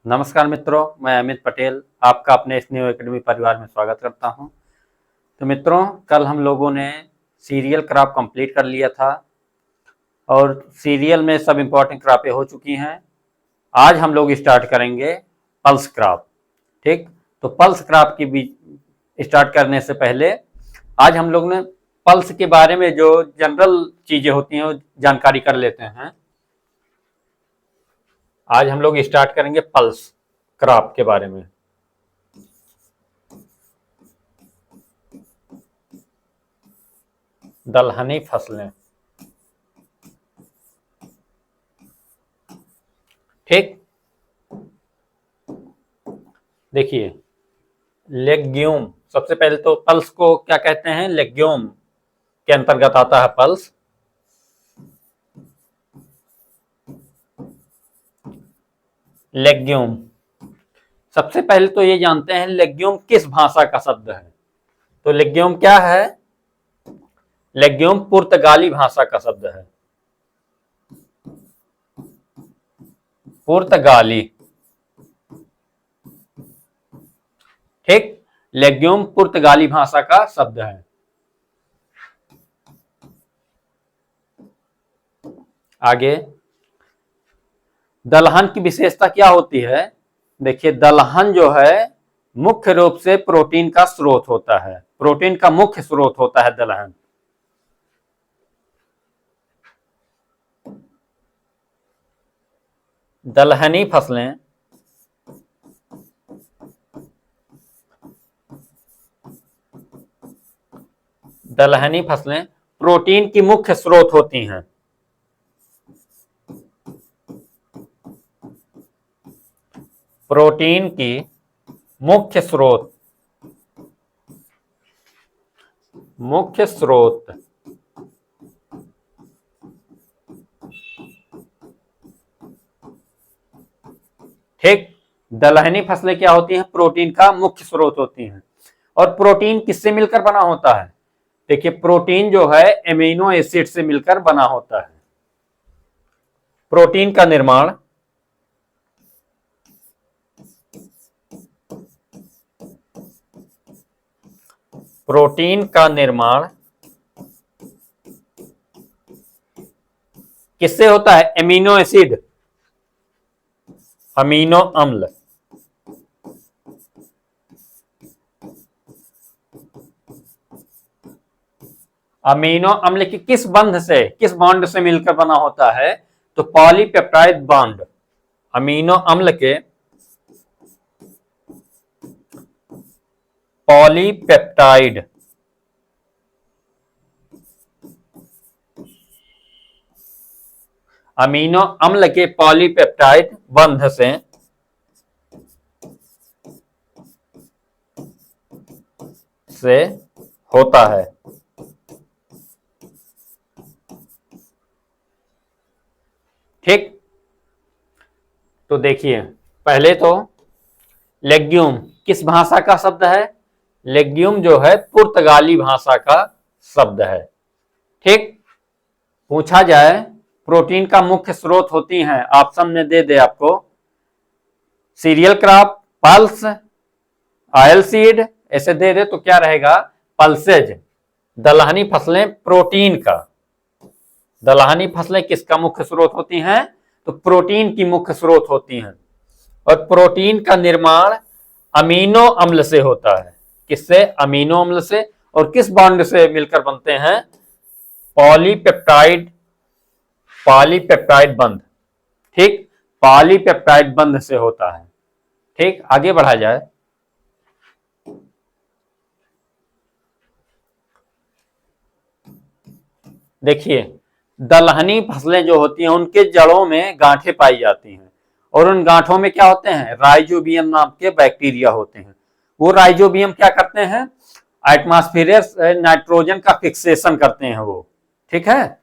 नमस्कार मित्रों, मैं अमित पटेल आपका अपने इस न्यू एकेडमी परिवार में स्वागत करता हूं। तो मित्रों, कल हम लोगों ने सीरियल क्रॉप कंप्लीट कर लिया था और सीरियल में सब इम्पोर्टेंट क्रॉपें हो चुकी हैं। आज हम लोग स्टार्ट करेंगे पल्स क्रॉप। ठीक, तो पल्स क्रॉप की भी स्टार्ट करने से पहले आज हम लोग ने पल्स के बारे में जो जनरल चीजें होती हैं वो जानकारी कर लेते हैं। आज हम लोग स्टार्ट करेंगे पल्स क्रॉप के बारे में। दलहनी फसलें, ठीक। देखिए, लेग्यूम, सबसे पहले तो पल्स को क्या कहते हैं? लेग्यूम के अंतर्गत आता है पल्स। लेग्यूम, सबसे पहले तो ये जानते हैं लेग्यूम किस भाषा का शब्द है। तो लेग्यूम क्या है? लेग्यूम पुर्तगाली भाषा का शब्द है। पुर्तगाली, ठीक। लेग्यूम पुर्तगाली भाषा का शब्द है। आगे, दलहन की विशेषता क्या होती है? देखिए, दलहन जो है मुख्य रूप से प्रोटीन का स्रोत होता है। प्रोटीन का मुख्य स्रोत होता है दलहन। दलहनी फसलें दलहनी फसलें प्रोटीन की मुख्य स्रोत होती हैं। प्रोटीन की मुख्य स्रोत, मुख्य स्रोत, ठीक। दलहनी फसलें क्या होती हैं? प्रोटीन का मुख्य स्रोत होती हैं। और प्रोटीन किससे मिलकर बना होता है? देखिए, प्रोटीन जो है एमिनो एसिड से मिलकर बना होता है। प्रोटीन का निर्माण प्रोटीन का निर्माण किससे होता है? एमिनो एसिड, अमीनो अम्ल। अमीनो अम्ल की किस बंध से, किस बॉन्ड से मिलकर बना होता है? तो पॉलीपेप्टाइड बॉन्ड। अमीनो अम्ल के पॉलीपेप्टाइड अमीनो अम्ल के पॉलीपेप्टाइड बंध से होता है। ठीक, तो देखिए, पहले तो लेग्यूम किस भाषा का शब्द है? लेग्यूम जो है पुर्तगाली भाषा का शब्द है। ठीक, पूछा जाए प्रोटीन का मुख्य स्रोत होती हैं, ऑप्शन में दे दे आपको cereal crop, pulse, oil seed, ऐसे दे दे तो क्या रहेगा? पल्सेज। दलहनी फसलें प्रोटीन का, दलहनी फसलें किसका मुख्य स्रोत होती हैं? तो प्रोटीन की मुख्य स्रोत होती हैं। और प्रोटीन का निर्माण अमीनो अम्ल से होता है। किससे? अमीनो अम्ल से। और किस बॉन्ड से मिलकर बनते हैं? पॉलीपेप्टाइड, पॉलीपेप्टाइड बंध। ठीक, पॉलीपेप्टाइड बंध से होता है। ठीक, आगे बढ़ा जाए। देखिए, दलहनी फसलें जो होती हैं उनके जड़ों में गांठें पाई जाती हैं और उन गांठों में क्या होते हैं? राइजोबियम नाम के बैक्टीरिया होते हैं। वो राइजोबियम क्या करते हैं? एटमॉस्फेरिक नाइट्रोजन का फिक्सेशन करते हैं वो। ठीक है,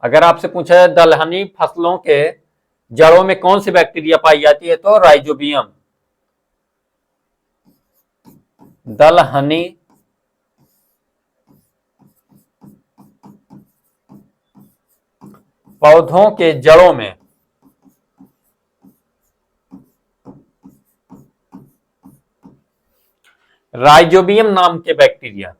अगर आपसे पूछा जाए दलहनी फसलों के जड़ों में कौन सी बैक्टीरिया पाई जाती है तो राइजोबियम। दलहनी पौधों के जड़ों में राइजोबियम नाम के बैक्टीरिया।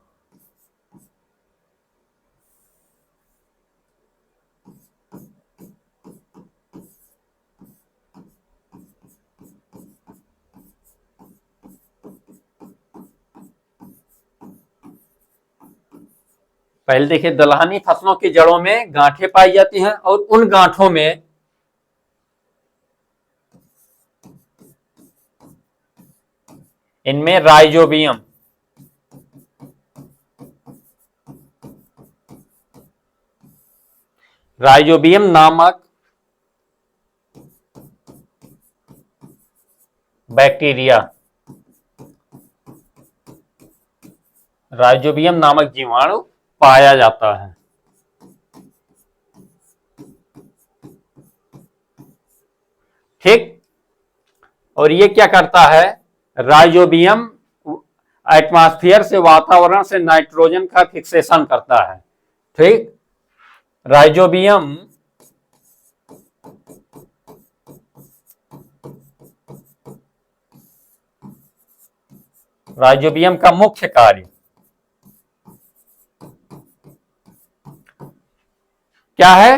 पहले देखिए, दलहनी फसलों की जड़ों में गांठें पाई जाती हैं और उन गांठों में इनमें राइजोबियम नामक बैक्टीरिया, राइजोबियम नामक जीवाणु पाया जाता है। ठीक। और ये क्या करता है, राइजोबियम एटमॉस्फेयर से, वातावरण से नाइट्रोजन का फिक्सेशन करता है। ठीक। राइजोबियम का मुख्य कार्य क्या है?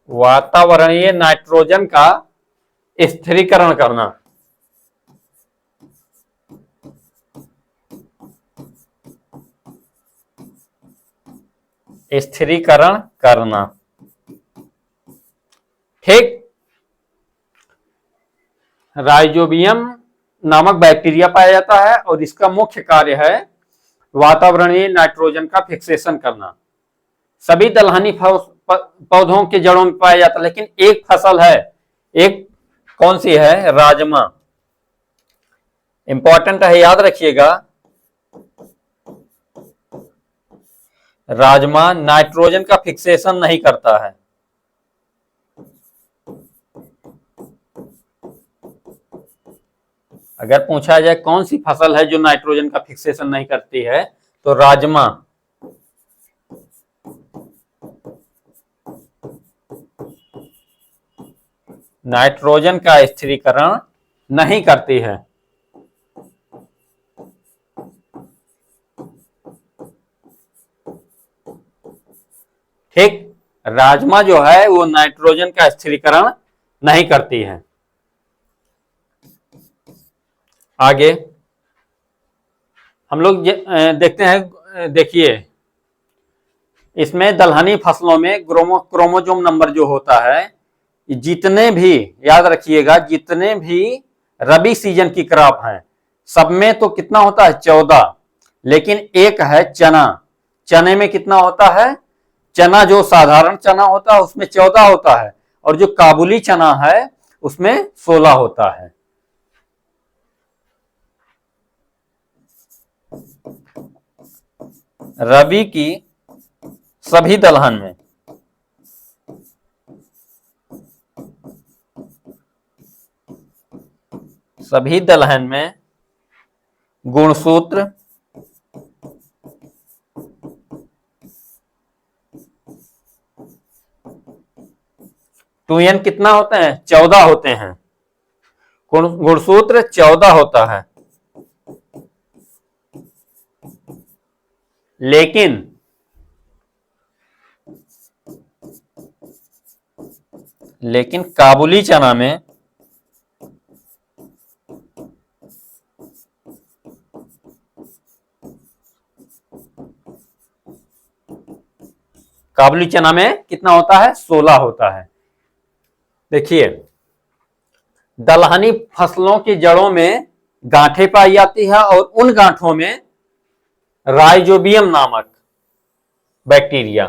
वातावरणीय नाइट्रोजन का स्थिरीकरण करना। ठीक। राइजोबियम नामक बैक्टीरिया पाया जाता है और इसका मुख्य कार्य है वातावरणीय नाइट्रोजन का फिक्सेशन करना। सभी दलहनी पौधों के जड़ों में पाया जाता है, लेकिन एक फसल है, एक कौन सी है? राजमा। इंपॉर्टेंट है, याद रखिएगा। राजमा नाइट्रोजन का फिक्सेशन नहीं करता है। अगर पूछा जाए कौन सी फसल है जो नाइट्रोजन का फिक्सेशन नहीं करती है, तो राजमा। नाइट्रोजन का स्थिरीकरण नहीं करती है। ठीक। राजमा जो है वो नाइट्रोजन का स्थिरीकरण नहीं करती है। आगे हम लोग देखते हैं। देखिए, इसमें दलहनी फसलों में क्रोमोसोम नंबर जो होता है, जितने भी, याद रखिएगा, जितने भी रबी सीजन की क्रॉप हैं, सब में तो कितना होता है? 14। लेकिन एक है चना। चने में कितना होता है? चना जो साधारण चना होता है उसमें 14 होता है, और जो काबुली चना है उसमें 16 होता है। रबी की सभी दलहन में गुणसूत्र टूयन कितना होते हैं? 14 होते हैं। गुणसूत्र 14 होता है। लेकिन काबुली चना में कितना होता है? 16 होता है। देखिए, दलहनी फसलों की जड़ों में गांठें पाई जाती है और उन गांठों में राइजोबियम नामक बैक्टीरिया,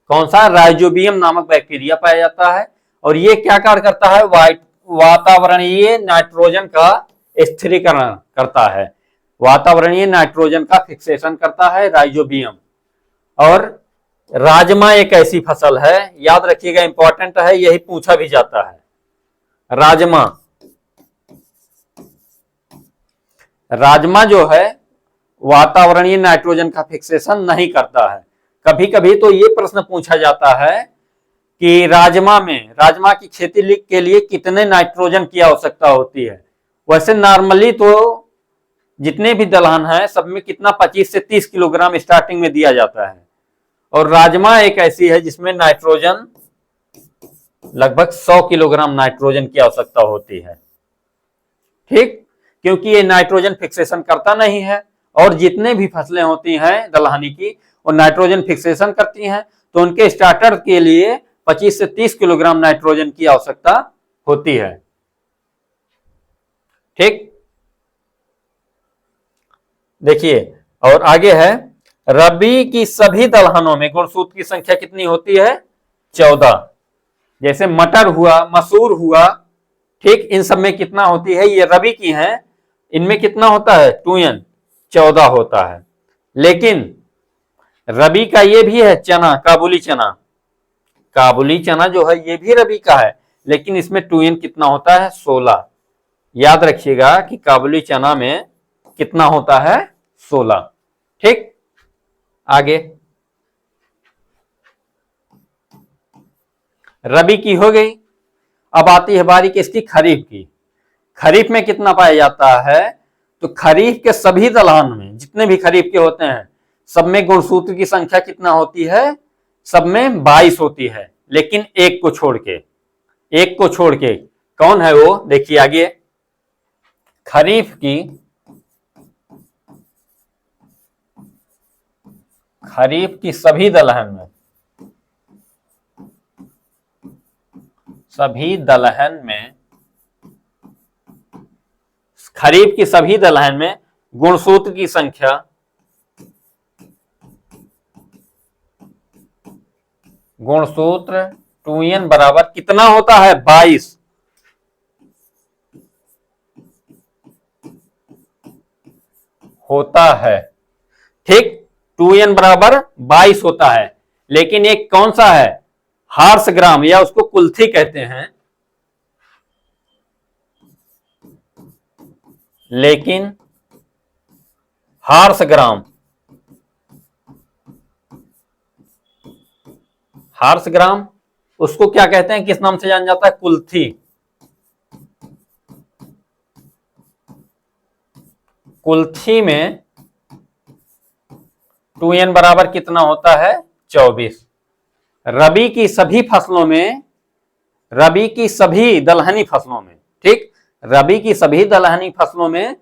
कौन सा? राइजोबियम नामक बैक्टीरिया पाया जाता है। और ये क्या कार्य करता है? वातावरणीय नाइट्रोजन का स्थिरीकरण करता है, वातावरणीय नाइट्रोजन का फिक्सेशन करता है राइजोबियम। और राजमा एक ऐसी फसल है, याद रखिएगा, इंपॉर्टेंट है, यही पूछा भी जाता है। राजमा जो है वातावरणीय नाइट्रोजन का फिक्सेशन नहीं करता है। कभी कभी तो ये प्रश्न पूछा जाता है कि राजमा की खेती के लिए कितने नाइट्रोजन की आवश्यकता होती है। वैसे नॉर्मली तो जितने भी दलहन है सब में कितना 25 से 30 किलोग्राम स्टार्टिंग में दिया जाता है, और राजमा एक ऐसी है जिसमें नाइट्रोजन लगभग 100 किलोग्राम नाइट्रोजन की आवश्यकता होती है। ठीक, क्योंकि ये नाइट्रोजन फिक्सेशन करता नहीं है, और जितने भी फसलें होती हैं दलहनी की वो नाइट्रोजन फिक्सेशन करती हैं, तो उनके स्टार्टर के लिए 25 से 30 किलोग्राम नाइट्रोजन की आवश्यकता होती है। ठीक, देखिए और आगे है, रबी की सभी दलहनों में गुणसूत्र की संख्या कितनी होती है? 14। जैसे मटर हुआ, मसूर हुआ, ठीक, इन सब में कितना होती है? ये रबी की हैं, इनमें कितना होता है? 2n 14 होता है। लेकिन रबी का ये भी है चना, काबुली चना, काबुली चना जो है ये भी रबी का है, लेकिन इसमें 2n कितना होता है? 16। याद रखिएगा कि काबुली चना में कितना होता है? 16। ठीक, आगे रबी की हो गई। अब आती है बारी किसकी? खरीफ की। खरीफ में कितना पाया जाता है? तो खरीफ के सभी दलहन में जितने भी खरीफ के होते हैं सब में गुणसूत्र की संख्या कितना होती है? सब में 22 होती है, लेकिन एक को छोड़ के। एक को छोड़ के कौन है वो? देखिए आगे, खरीफ की सभी दलहन में, खरीफ की सभी दलहन में गुणसूत्र की संख्या गुणसूत्र 2n बराबर कितना होता है? 22 होता है। ठीक, 2n बराबर 22 होता है, लेकिन एक कौन सा है? हार्स ग्राम, या उसको कुल्थी कहते हैं। लेकिन हार्स ग्राम उसको क्या कहते हैं? किस नाम से जाना जाता है? कुल्थी। कुल्थी में 2n बराबर कितना होता है? 24। रबी की सभी फसलों में, रबी की सभी दलहनी फसलों में, ठीक, रबी की सभी दलहनी फसलों में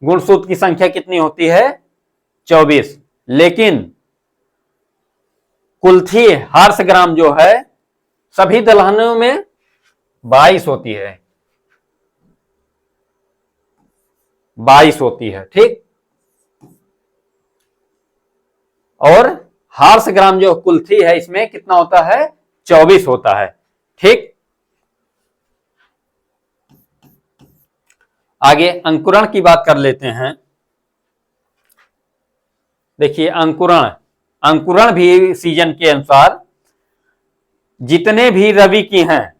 गुणसूत्र की संख्या कितनी होती है? 24। लेकिन कुल्थी हार्स ग्राम जो है सभी दलहनों में 22 होती है, 22 होती है। ठीक, और हार्स ग्राम जो कुल्थी है इसमें कितना होता है? 24 होता है। ठीक, आगे अंकुरण की बात कर लेते हैं। देखिए अंकुरण भी सीजन के अनुसार जितने भी रबी की हैं,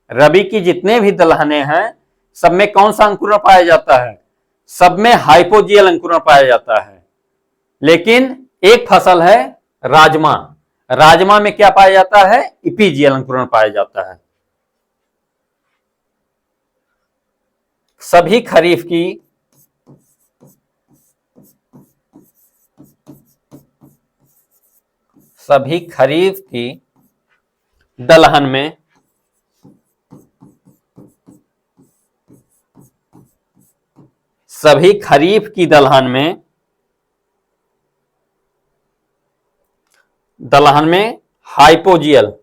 रबी की जितने भी दलहने हैं सब में कौन सा अंकुरण पाया जाता है? सब में हाइपोजियल अंकुरण पाया जाता है। लेकिन एक फसल है राजमा, राजमा में क्या पाया जाता है? इपीजियल अंकुरण पाया जाता है। सभी खरीफ की दलहन में सभी खरीफ की दलहन में हाइपोजियल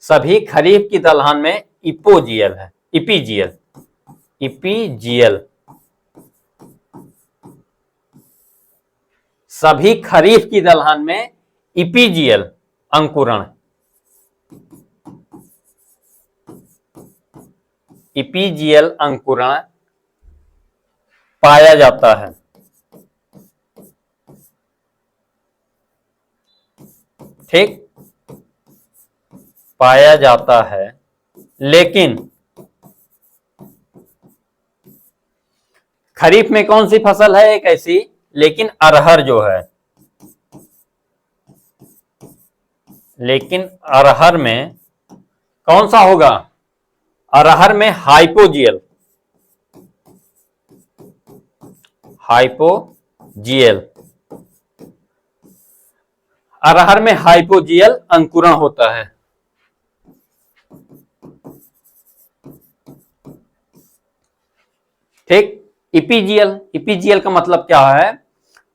सभी खरीफ की दलहन में इपोजियल है, इपीजियल सभी खरीफ की दलहन में इपीजियल अंकुरण, इपीजियल अंकुरण पाया जाता है। ठीक, पाया जाता है, लेकिन खरीफ में कौन सी फसल है एक ऐसी, लेकिन अरहर जो है, लेकिन अरहर में कौन सा होगा, अरहर में हाइपोजियल, हाइपोजियल, अरहर में हाइपोजियल अंकुरण होता है। ठीक। इपीजियल, इपीजियल का मतलब क्या है,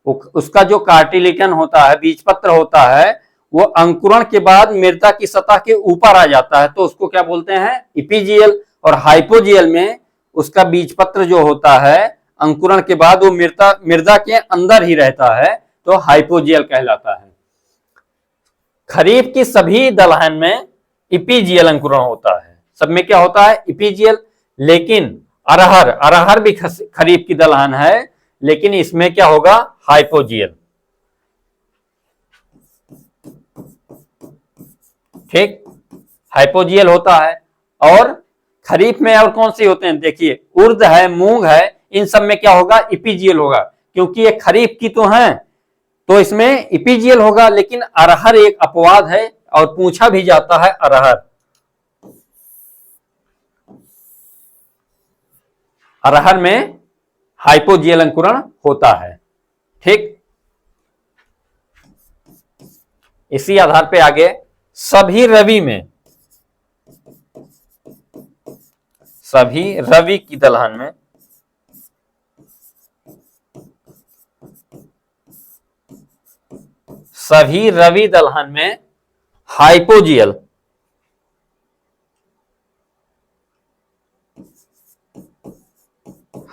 उसका जो कार्टिलेटन होता है, बीजपत्र होता है, वो अंकुरण के बाद मृदा की सतह के ऊपर आ जाता है, तो उसको क्या बोलते हैं, इपीजियल। और हाइपोजियल में उसका बीजपत्र जो होता है अंकुरण के बाद वो मृदा के अंदर ही रहता है, तो हाइपोजियल कहलाता है। खरीफ की सभी दलहन में इपीजियल अंकुरण होता है, सब में क्या होता है, इपीजियल। लेकिन अरहर, अरहर भी खरीफ की दलहन है, लेकिन इसमें क्या होगा, हाइपोजियल। ठीक, हाइपोजियल होता है। और खरीफ में और कौन सी होते हैं, देखिए उर्द है, मूंग है, इन सब में क्या होगा, इपीजियल होगा, क्योंकि ये खरीफ की तो है, तो इसमें इपीजियल होगा। लेकिन अरहर एक अपवाद है और पूछा भी जाता है अरहर, अरहर में हाइपोजियल अंकुरण होता है। ठीक, इसी आधार पे आगे, सभी रवि में, सभी रवि की दलहन में सभी रवि दलहन में हाइपोजियल,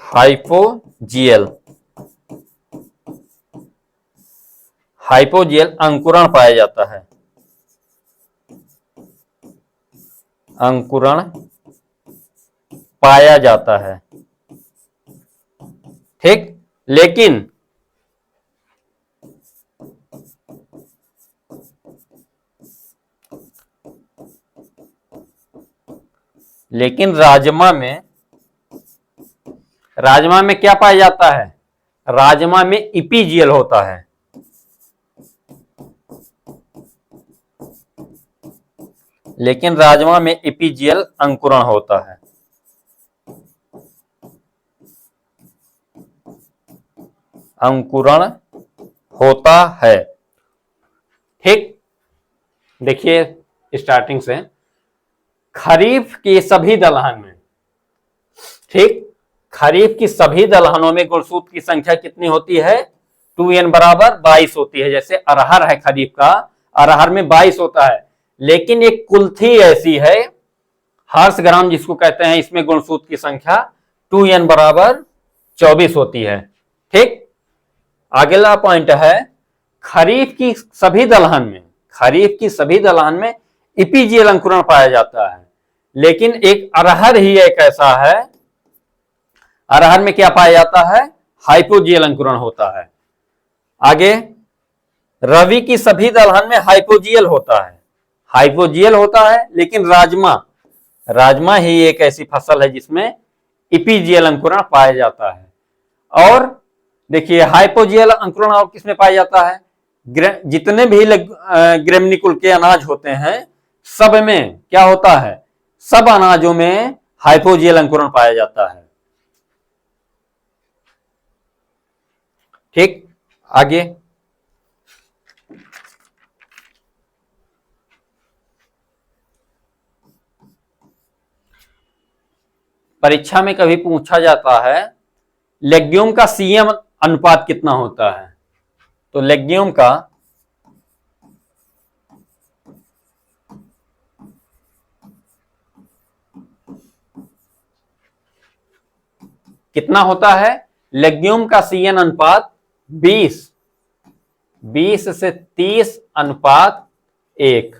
हाइपोजियल, हाइपोजियल अंकुरण पाया जाता है, अंकुरण पाया जाता है। ठीक, लेकिन राजमा में, राजमा में क्या पाया जाता है, राजमा में इपीजियल होता है, लेकिन राजमा में इपीजियल अंकुरण होता है। अंकुरण होता है। ठीक, देखिए स्टार्टिंग से, खरीफ की सभी दलहन में, ठीक, खरीफ की सभी दलहनों में गुणसूत्र की संख्या कितनी होती है, 2n बराबर 22 होती है। जैसे अरहर है खरीफ का, अरहर में 22 होता है, लेकिन एक कुल्थी ऐसी है, हर्ष ग्राम जिसको कहते हैं, इसमें गुणसूत्र की संख्या 2n बराबर 24 होती है। ठीक, अगला पॉइंट है, खरीफ की सभी दलहन में, खरीफ की सभी दलहन में इपीजियल अंकुरण पाया जाता है, लेकिन एक अरहर ही एक ऐसा है, अरहर में क्या पाया जाता है, हाइपोजियल अंकुरण होता है। आगे, रवि की सभी दलहन में हाइपोजियल होता है, हाइपोजियल होता है, लेकिन राजमा, राजमा ही एक ऐसी फसल है जिसमें इपीजियल अंकुरण पाया जाता है। और देखिए हाइपोजियल अंकुरण और किसमें पाया जाता है, जितने भी ग्रेमनिकुल के अनाज होते हैं, सब में क्या होता है, सब अनाजों में हाइपोजियल अंकुरण पाया जाता है। ठीक, आगे, परीक्षा में कभी पूछा जाता है लेग्यूम का सीएम अनुपात कितना होता है, तो लेग्यूम का कितना होता है, लेग्यूम का सीएन अनुपात 20 से 30 अनुपात 1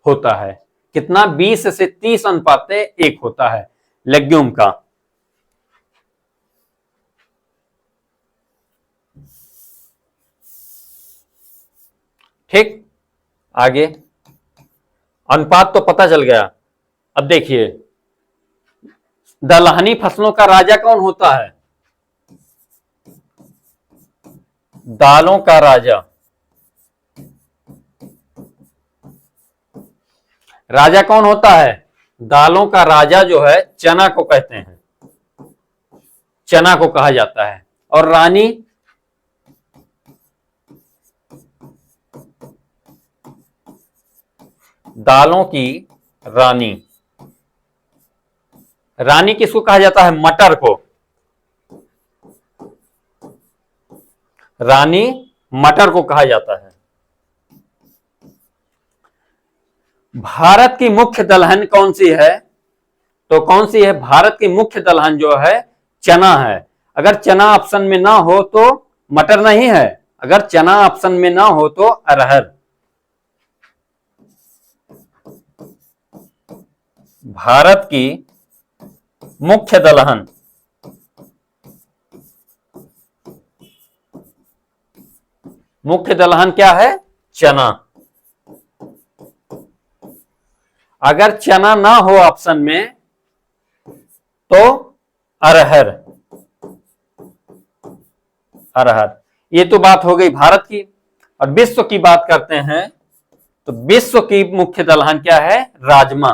होता है। कितना, 20 से 30 अनुपात 1 होता है लेग्यूम का। ठीक, आगे, अनुपात तो पता चल गया। अब देखिए, दलहनी फसलों का राजा कौन होता है, दालों का राजा। राजा कौन होता है? दालों का राजा जो है चना को कहते हैं, चना को कहा जाता है। और रानी? दालों की रानी। रानी किसको कहा जाता है? मटर को। रानी मटर को कहा जाता है। भारत की मुख्य दलहन कौन सी है? तो कौन सी है? भारत की मुख्य दलहन जो है चना है। अगर चना ऑप्शन में ना हो तो मटर नहीं है, अगर चना ऑप्शन में ना हो तो अरहर। भारत की मुख्य दलहन, मुख्य दलहन क्या है? चना। अगर चना ना हो ऑप्शन में तो अरहर। अरहर। ये तो बात हो गई भारत की। और विश्व की बात करते हैं तो विश्व की मुख्य दलहन क्या है? राजमा।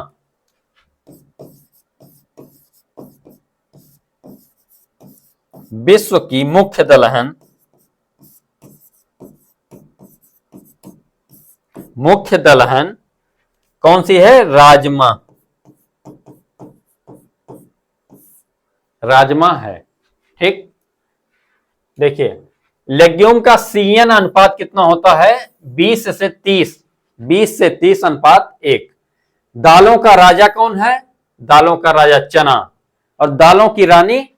विश्व की मुख्य दलहन, मुख्य दलहन कौन सी है? राजमा। राजमा है। ठीक। देखिए लेग्यूम का सीएन अनुपात कितना होता है? 20 से 30, 20 से 30 अनुपात 1। दालों का राजा कौन है? दालों का राजा चना, और दालों की रानी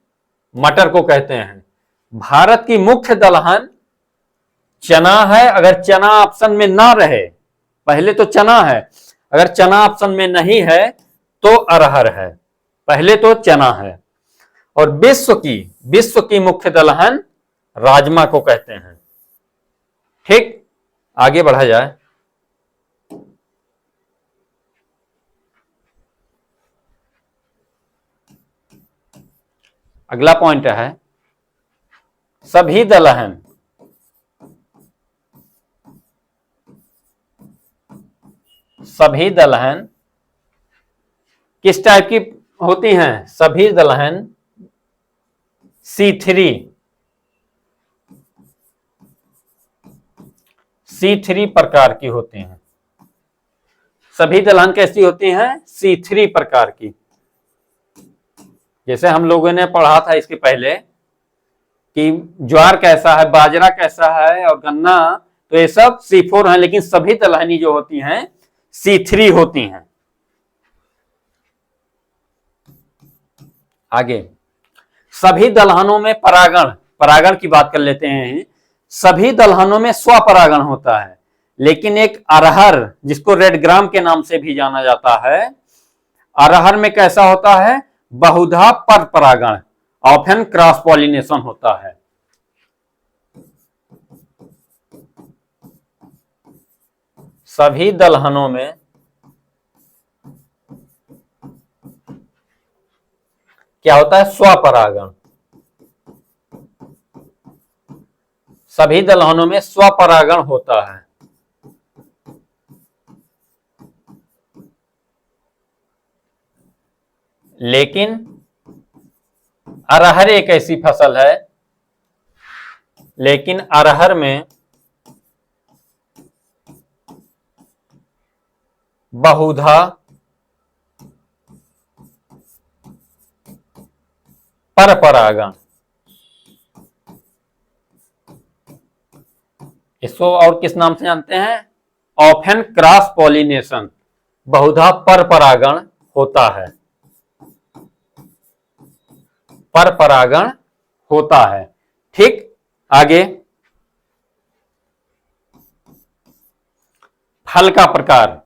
मटर को कहते हैं। भारत की मुख्य दलहन चना है। अगर चना ऑप्शन में ना रहे, पहले तो चना है, अगर चना ऑप्शन में नहीं है तो अरहर है, पहले तो चना है। और विश्व की मुख्य दलहन राजमा को कहते हैं। ठीक। आगे बढ़ा जाए। अगला पॉइंट है सभी दलहन, सभी दलहन किस टाइप की होती हैं? सभी दलहन C3, C3 प्रकार की होती हैं। सभी दलहन कैसी होती हैं? C3 प्रकार की। जैसे हम लोगों ने पढ़ा था इसके पहले कि ज्वार कैसा है, बाजरा कैसा है और गन्ना, तो ये सब C4 है, लेकिन सभी दलहनी जो होती हैं C3 होती हैं। आगे सभी दलहनों में परागण, परागण की बात कर लेते हैं। सभी दलहनों में स्वपरागण होता है, लेकिन एक अरहर जिसको रेड ग्राम के नाम से भी जाना जाता है, अरहर में कैसा होता है? बहुधा पर परागण, ऑफन क्रॉस पॉलिनेशन होता है। सभी दलहनों में क्या होता है? स्वपरागण। सभी दलहनों में स्वपरागण होता है। लेकिन अरहर एक ऐसी फसल है, लेकिन अरहर में बहुधा परपरागण, इसको और किस नाम से जानते हैं? ऑफन क्रॉस पॉलिनेशन, बहुधा परपरागण होता है, परपरागण होता है। ठीक। आगे फल का प्रकार,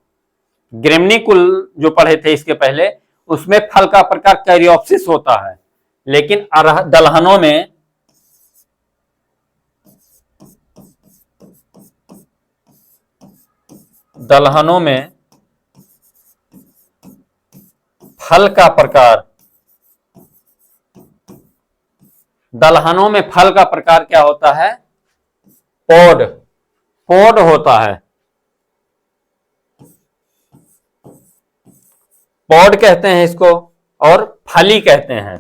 ग्रेमनीकुल जो पढ़े थे इसके पहले, उसमें फल का प्रकार कैरियोप्सिस होता है, लेकिन दलहनों में फल का प्रकार, दलहनों में फल का प्रकार क्या होता है? पॉड, पॉड होता है, पॉड कहते हैं इसको, और फली कहते हैं,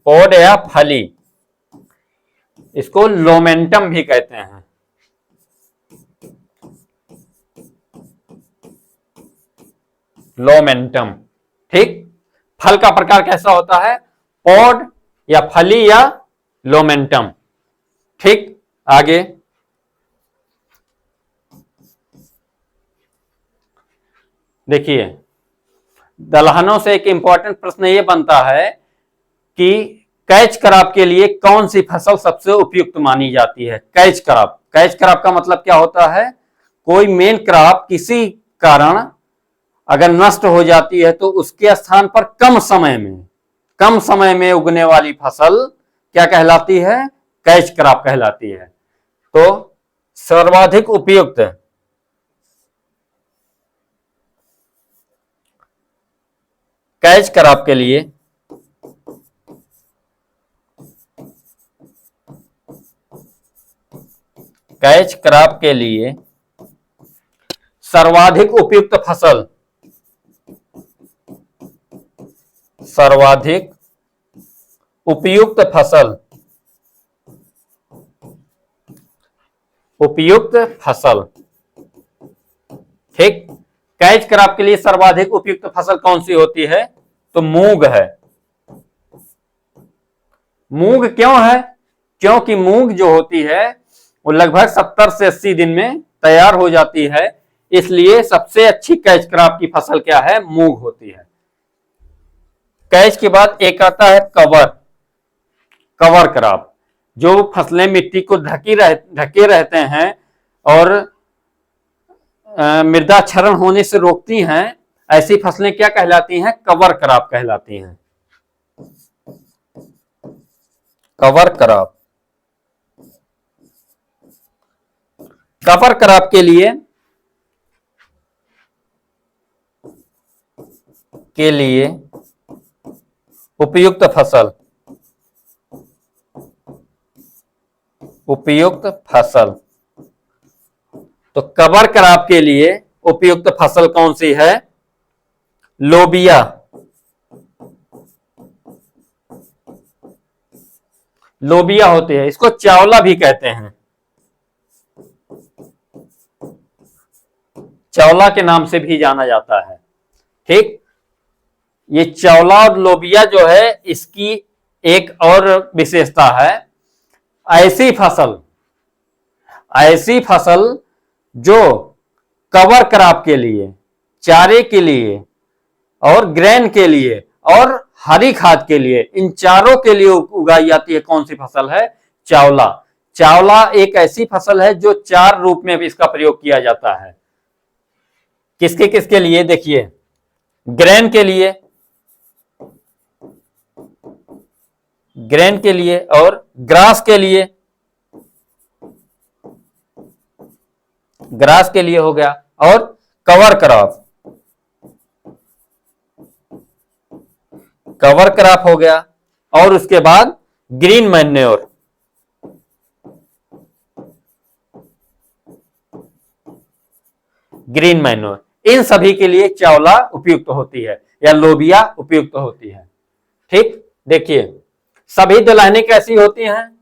पॉड या फली, इसको लोमेंटम भी कहते हैं। लोमेंटम, ठीक। फल का प्रकार कैसा होता है, पॉड या फली या लोमेंटम, ठीक। आगे देखिए, दलहनों से एक इंपॉर्टेंट प्रश्न ये बनता है कि कैच क्रॉप के लिए कौन सी फसल सबसे उपयुक्त मानी जाती है। कैच क्रॉप, कैच क्रॉप का मतलब क्या होता है, कोई मेन क्रॉप किसी कारण अगर नष्ट हो जाती है तो उसके स्थान पर कम समय में उगने वाली फसल क्या कहलाती है, कैच क्रॉप कहलाती है। तो सर्वाधिक उपयुक्त कैच क्रॉप के लिए सर्वाधिक उपयुक्त फसल, सर्वाधिक उपयुक्त फसल, उपयुक्त फसल, ठीक। कैच क्रॉप के लिए सर्वाधिक उपयुक्त फसल कौन सी होती है, तो मूंग है। मूंग क्यों है, क्योंकि मूंग जो होती है वो लगभग 70 से 80 दिन में तैयार हो जाती है, इसलिए सबसे अच्छी कैच क्रॉप की फसल क्या है, मूंग होती है। कैच के बाद एक आता है कवर, कवर क्रॉप, जो फसलें मिट्टी को ढके रहते हैं और मृदा क्षरण होने से रोकती हैं, ऐसी फसलें क्या कहलाती हैं, कवर क्रॉप कहलाती हैं। कवर क्रॉप, कवर क्रॉप के लिए उपयुक्त फसल, उपयुक्त फसल, तो कवर क्रॉप के लिए उपयुक्त फसल कौन सी है, लोबिया, लोबिया होती है, इसको चावला भी कहते हैं, चावला के नाम से भी जाना जाता है, ठीक। ये चावला और लोबिया जो है इसकी एक और विशेषता है, ऐसी फसल जो कवर क्रॉप के लिए, चारे के लिए और ग्रेन के लिए और हरी खाद के लिए, इन चारों के लिए उगाई जाती है, कौन सी फसल है, चावला। चावला एक ऐसी फसल है जो 4 रूप में भी इसका प्रयोग किया जाता है। किसके किसके लिए, देखिए, ग्रेन के लिए, ग्रेन के लिए और ग्रास के लिए, ग्रास के लिए हो गया, और कवर क्रॉप, कवर क्रॉप हो गया, और उसके बाद ग्रीन मैन्योर, ग्रीन मैन्योर, इन सभी के लिए चावला उपयुक्त होती है या लोबिया उपयुक्त होती है, ठीक। देखिए, सभी दलहनें कैसी होती हैं,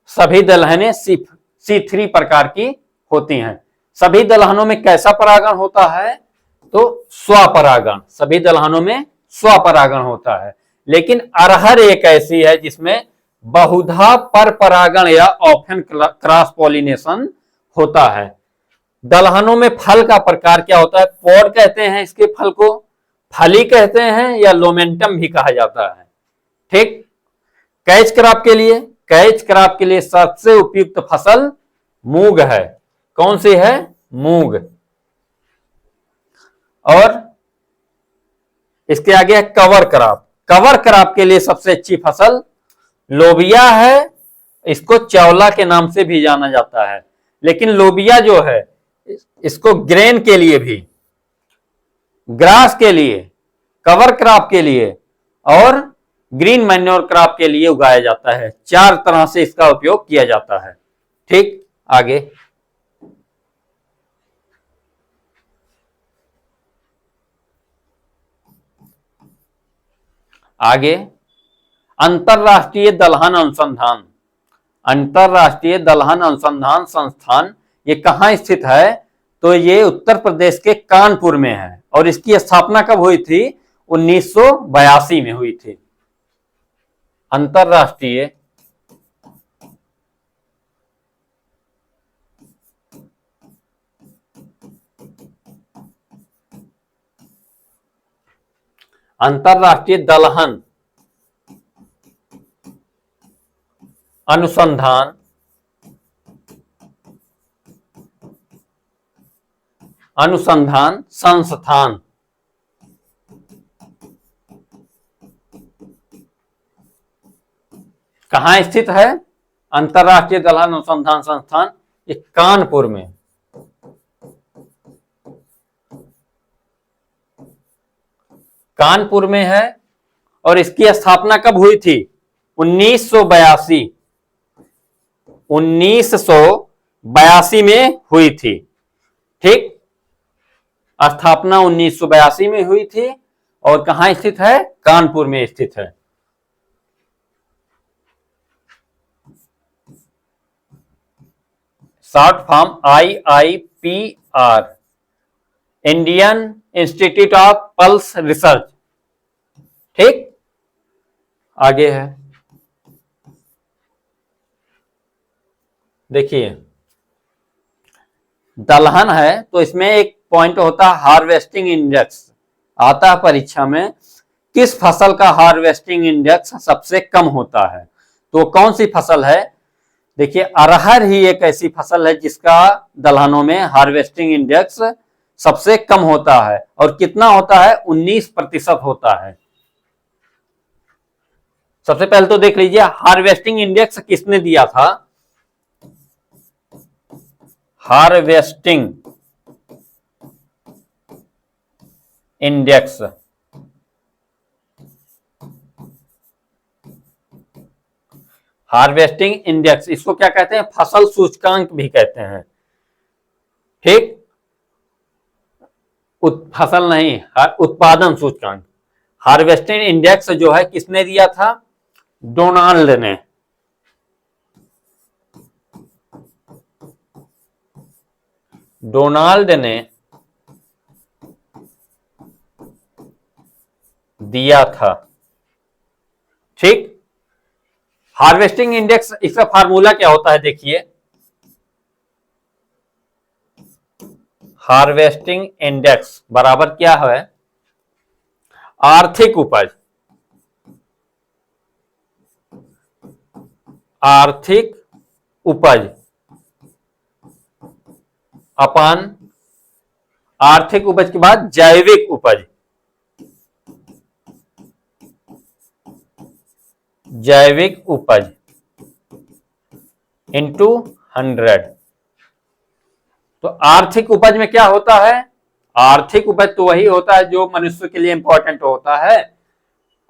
सभी दलहनें C3 प्रकार की होती हैं। सभी दलहनों में कैसा परागण होता है, तो स्वपरागण, सभी दलहनों में स्वपरागण होता है। लेकिन अरहर एक ऐसी है जिसमें बहुधा पर परागण या ऑफन क्रॉस पॉलिनेशन होता है। दलहनों में फल का प्रकार क्या होता है, पॉड कहते हैं इसके फल को, फली कहते हैं या लोमेंटम भी कहा जाता है, ठीक। कैच क्रॉप के लिए सबसे उपयुक्त फसल मूंग है, कौन सी है, मूंग। और इसके आगे है कवर क्रॉप, कवर क्रॉप के लिए सबसे अच्छी फसल लोबिया है, इसको चावला के नाम से भी जाना जाता है। लेकिन लोबिया जो है इसको ग्रेन के लिए भी, ग्रास के लिए, कवर क्रॉप के लिए और ग्रीन मैन्योर क्रॉप के लिए उगाया जाता है। 4 तरह से इसका उपयोग किया जाता है, ठीक। आगे आगे अंतरराष्ट्रीय दलहन अनुसंधान, अंतरराष्ट्रीय दलहन अनुसंधान संस्थान ये कहाँ स्थित है? तो ये उत्तर प्रदेश के कानपुर में है और इसकी स्थापना कब हुई थी? 1982 में हुई थी। अंतरराष्ट्रीय अंतरराष्ट्रीय दलहन अनुसंधान संस्थान कहाँ स्थित है? अंतरराष्ट्रीय दलहन अनुसंधान संस्थान ये कानपुर में, कानपुर में है और इसकी स्थापना कब हुई थी? 1982 में हुई थी। ठीक, स्थापना 1982 में हुई थी और कहां स्थित है? कानपुर में स्थित है। Short form IIPR, Indian institute of pulse research. ठीक, आगे है, देखिए दलहन है तो इसमें एक पॉइंट होता है हार्वेस्टिंग इंडेक्स, आता है परीक्षा में, किस फसल का हार्वेस्टिंग इंडेक्स सबसे कम होता है? तो कौन सी फसल है? देखिए अरहर ही एक ऐसी फसल है जिसका दलहनों में हार्वेस्टिंग इंडेक्स सबसे कम होता है और कितना होता है? 19% होता है। सबसे पहले तो देख लीजिए हार्वेस्टिंग इंडेक्स किसने दिया था? हार्वेस्टिंग इंडेक्स हार्वेस्टिंग इंडेक्स इसको क्या कहते हैं? फसल सूचकांक भी कहते हैं। ठीक, फसल नहीं, उत्पादन सूचकांक। हार्वेस्टिंग इंडेक्स जो है किसने दिया था? डोनाल्ड ने। डोनाल्ड ने दिया था। ठीक, हार्वेस्टिंग इंडेक्स इसका फार्मूला क्या होता है? देखिए हार्वेस्टिंग इंडेक्स बराबर क्या है? आर्थिक उपज, आर्थिक उपज अपान आर्थिक उपज के बाद जैविक उपज, जैविक उपज इंटू 100। तो आर्थिक उपज में क्या होता है? आर्थिक उपज तो वही होता है जो मनुष्य के लिए इंपॉर्टेंट होता है।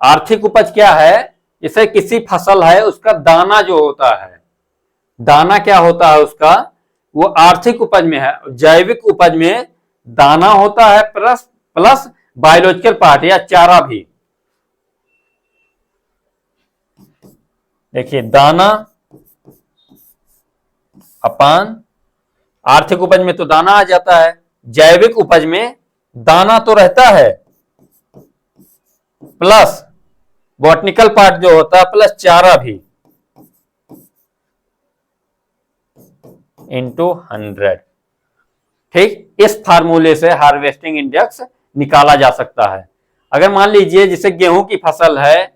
आर्थिक उपज क्या है? जैसे किसी फसल है उसका दाना जो होता है, दाना क्या होता है उसका? वो आर्थिक उपज में है। जैविक उपज में दाना होता है प्लस बायोलॉजिकल पार्ट या चारा भी। देखिए दाना अपान आर्थिक उपज में तो दाना आ जाता है, जैविक उपज में दाना तो रहता है प्लस बॉटनिकल पार्ट जो होता है प्लस चारा भी इंटू 100। ठीक, इस फार्मूले से हार्वेस्टिंग इंडेक्स निकाला जा सकता है। अगर मान लीजिए जैसे गेहूं की फसल है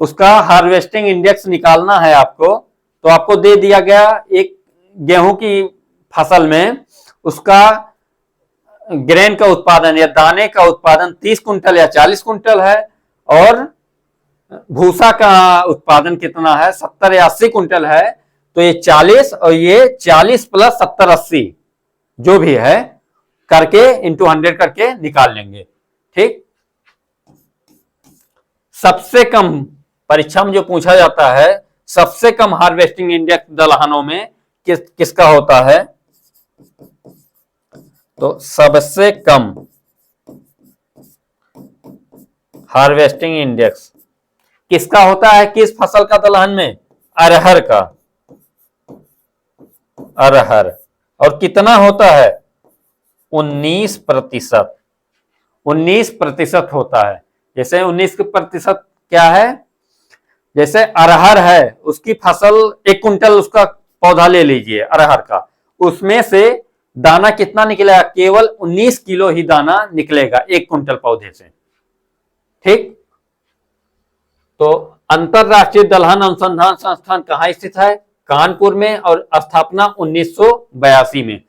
उसका हार्वेस्टिंग इंडेक्स निकालना है आपको, तो आपको दे दिया गया एक गेहूं की फसल में उसका ग्रेन का उत्पादन या दाने का उत्पादन 30 कुंटल या 40 कुंटल है और भूसा का उत्पादन कितना है? 70 या 80 कुंटल है। तो ये 40 और ये 40 प्लस 70 80 जो भी है करके इंटू 100 करके निकाल लेंगे। ठीक, सबसे कम परीक्षा में जो पूछा जाता है सबसे कम हार्वेस्टिंग इंडेक्स दलहनों में किसका होता है? तो सबसे कम हार्वेस्टिंग इंडेक्स किसका होता है? किस फसल का दलहन में? अरहर का। अरहर। और कितना होता है? 19%। 19% होता है। जैसे 19% क्या है? जैसे अरहर है, उसकी फसल 1 कुंटल उसका पौधा ले लीजिए अरहर का, उसमें से दाना कितना निकलेगा? केवल 19 किलो ही दाना निकलेगा 1 कुंटल पौधे से। ठीक। तो अंतरराष्ट्रीय दलहन अनुसंधान संस्थान कहां स्थित है? कानपुर में, और स्थापना 1982 में।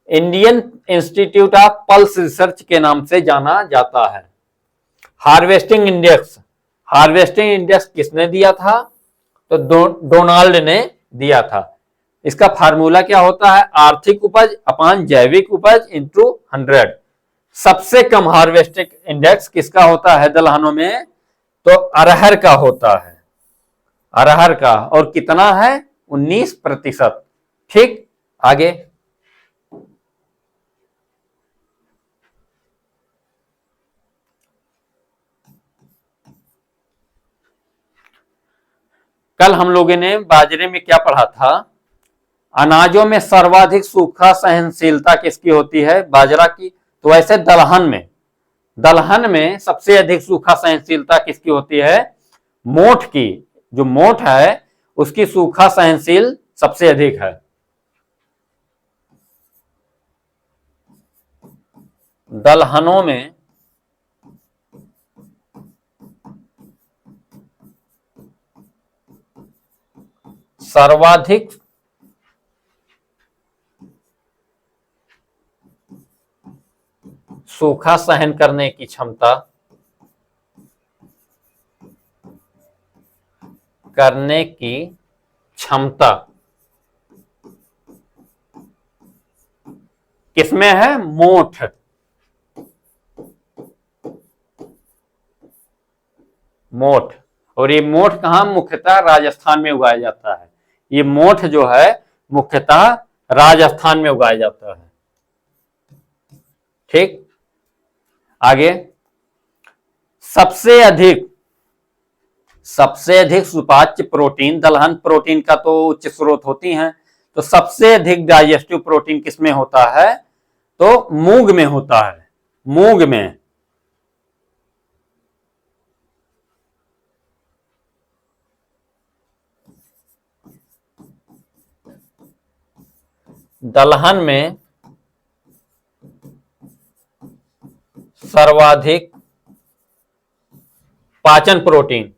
Indian institute of pulse research के नाम से जाना जाता है। हार्वेस्टिंग इंडेक्स, हार्वेस्टिंग इंडेक्स किसने दिया था? तो डोनाल्ड ने दिया था। इसका फार्मूला क्या होता है? आर्थिक उपज अपान जैविक उपज इंटू 100। सबसे कम हार्वेस्टिंग इंडेक्स किसका होता है दलहनों में? तो अरहर का होता है। अरहर का। और कितना है? 19%। ठीक। आगे। कल हम लोगों ने बाजरे में क्या पढ़ा था? अनाजों में सर्वाधिक सूखा सहनशीलता किसकी होती है? बाजरा की। तो ऐसे दलहन में सबसे अधिक सूखा सहनशीलता किसकी होती है? मोठ की। जो मोठ है उसकी सूखा सहनशील सबसे अधिक है। दलहनों में सर्वाधिक सूखा सहन करने की क्षमता किसमें है? मोठ। मोठ। और ये मोठ कहां? मुख्यतः राजस्थान में उगाया जाता है। ये मोठ जो है मुख्यतः राजस्थान में उगाया जाता है। ठीक। आगे। सबसे अधिक सुपाच्य प्रोटीन, दलहन प्रोटीन का तो उच्च स्रोत होती हैं, तो सबसे अधिक डाइजेस्टिव प्रोटीन किसमें होता है? तो मूंग में होता है। मूंग में। दलहन में सर्वाधिक पाचन प्रोटीन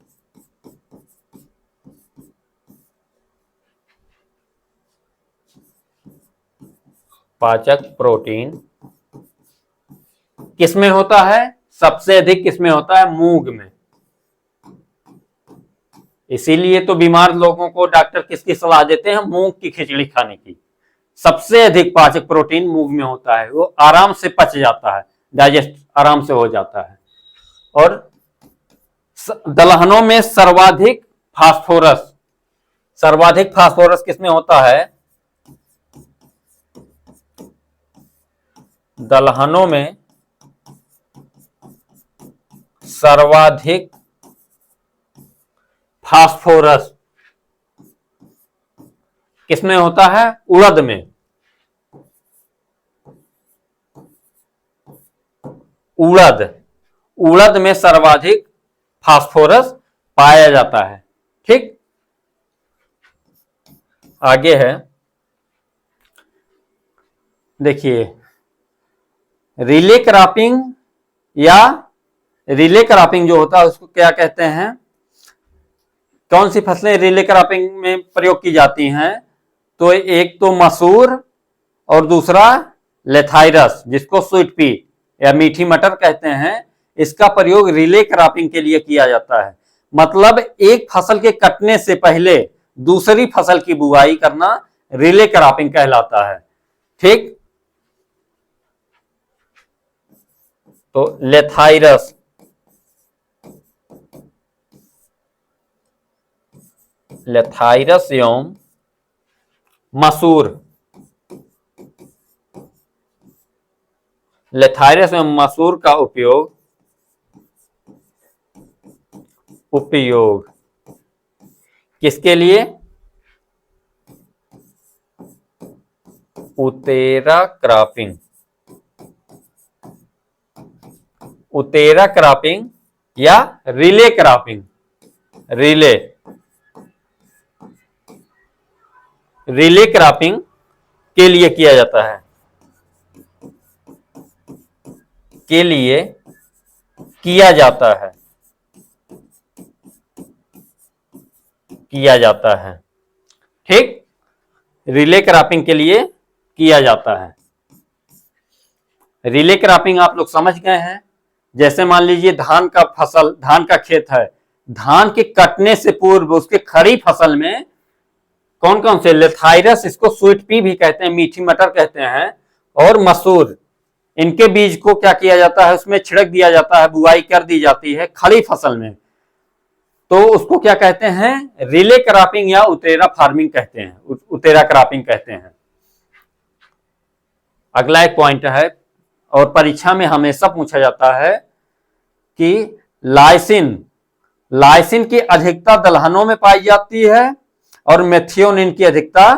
पाचक प्रोटीन किसमें होता है? सबसे अधिक किसमें होता है? मूंग में। इसीलिए तो बीमार लोगों को डॉक्टर किसकी सलाह देते हैं? मूंग की खिचड़ी खाने की। सबसे अधिक पाचक प्रोटीन मूंग में होता है, वो आराम से पच जाता है, डाइजेस्ट आराम से हो जाता है। और दलहनों में सर्वाधिक फास्फोरस किसमें होता है? दलहनों में सर्वाधिक फास्फोरस किसमें होता है? उड़द में। उड़द में सर्वाधिक फास्फोरस पाया जाता है। ठीक। आगे है, देखिए, रिले क्रॉपिंग जो होता है उसको क्या कहते हैं? कौन सी फसलें रिले क्रॉपिंग में प्रयोग की जाती हैं? तो एक तो मसूर और दूसरा लेथाइरस, जिसको स्वीट पी या मीठी मटर कहते हैं। इसका प्रयोग रिले क्रॉपिंग के लिए किया जाता है। मतलब एक फसल के कटने से पहले दूसरी फसल की बुआई करना रिले क्रॉपिंग कहलाता है। ठीक। तो लेथाइरस एवं मसूर, लेथाइरस में मसूर का उपयोग किसके लिए? उतेरा क्रॉपिंग, उतेरा क्रॉपिंग या रिले क्रॉपिंग, रिले क्रॉपिंग के लिए किया जाता है, के लिए किया जाता है, किया जाता है। ठीक, रिले क्रॉपिंग के लिए किया जाता है। रिले क्रॉपिंग आप लोग समझ गए हैं। जैसे मान लीजिए धान का फसल, धान का खेत है, धान के कटने से पूर्व उसके खड़ी फसल में कौन कौन से, लेथाइरस, इसको स्वीट पी भी कहते हैं, मीठी मटर कहते हैं, और मसूर, इनके बीज को क्या किया जाता है, उसमें छिड़क दिया जाता है, बुआई कर दी जाती है खड़ी फसल में, तो उसको क्या कहते हैं? रिले क्रॉपिंग या उतेरा फार्मिंग कहते हैं, उतेरा क्रॉपिंग कहते हैं। अगला एक पॉइंट है और परीक्षा में हमेशा पूछा जाता है कि लाइसिन की अधिकता दलहनों में पाई जाती है और मेथियोनिन की अधिकता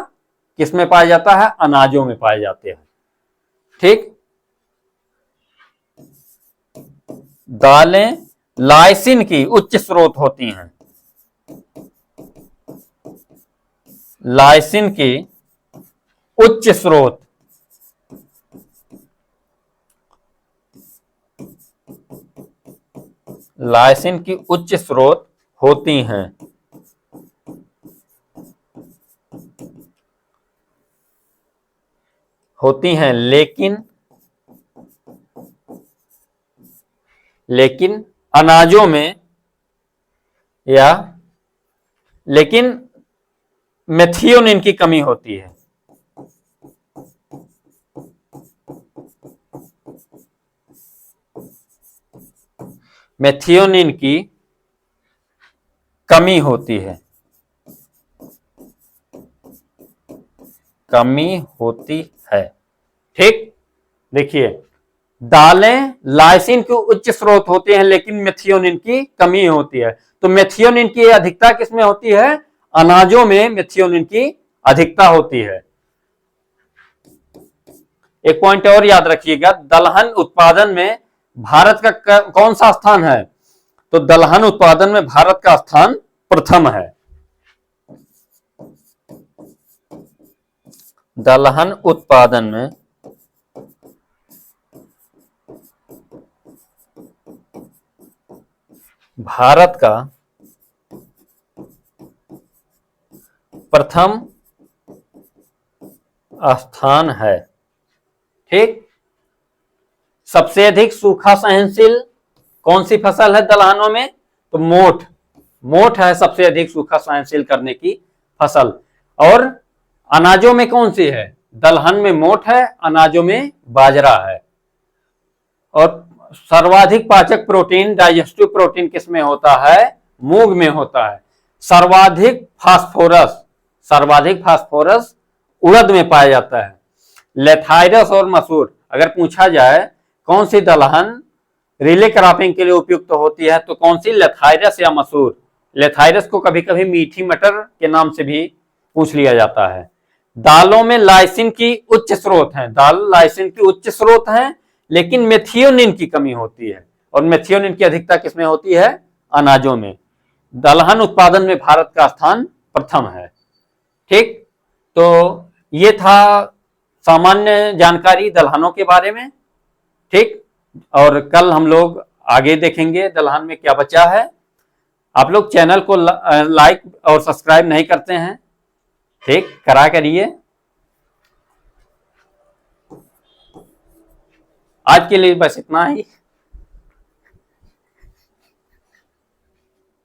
किसमें पाया जाता है? अनाजों में पाए जाते हैं। ठीक, दालें लाइसिन की उच्च स्रोत होती हैं, लाइसिन की उच्च स्रोत, लाइसिन की उच्च स्रोत होती हैं, लेकिन अनाजों में लेकिन मेथियोनिन की कमी होती है, मेथियोनिन की कमी होती है, कमी होती है। ठीक, देखिए दालें लाइसिन के उच्च स्रोत होते हैं लेकिन मेथियोनिन की कमी होती है, तो मेथियोनिन की अधिकता किसमें होती है? अनाजों में मेथियोनिन की अधिकता होती है। एक पॉइंट और याद रखिएगा, दलहन उत्पादन में भारत का कौन सा स्थान है? तो दलहन उत्पादन में भारत का स्थान प्रथम है। दलहन उत्पादन में भारत का प्रथम स्थान है। ठीक, सबसे अधिक सूखा सहनशील कौन सी फसल है दलहनों में? तो मोठ है सबसे अधिक सूखा सहनशील करने की फसल। और अनाजों में कौन सी है? दलहन में मोठ है, अनाजों में बाजरा है। और सर्वाधिक पाचक प्रोटीन, डाइजेस्टिव प्रोटीन किसमें होता है? मूंग में होता है। सर्वाधिक फास्फोरस उड़द में पाया जाता है। लेथाइरस और मसूर, अगर पूछा जाए कौन सी दलहन रिले क्रॉपिंग के लिए उपयुक्त होती है तो कौन सी? लेथाइरस या मसूर। लेथाइरस को कभी कभी मीठी मटर के नाम से भी पूछ लिया जाता है। दालों में लाइसिन की उच्च स्रोत है, दाल लाइसिन की उच्च स्रोत है, लेकिन मेथियोनिन की कमी होती है, और मेथियोनिन की अधिकता किसमें होती है? अनाजों में। दलहन उत्पादन में भारत का स्थान प्रथम है। ठीक, तो ये था सामान्य जानकारी दलहनों के बारे में। ठीक, और कल हम लोग आगे देखेंगे दलहन में क्या बचा है। आप लोग चैनल को लाइक और सब्सक्राइब नहीं करते हैं, ठीक, करा करिए। आज के लिए बस इतना ही।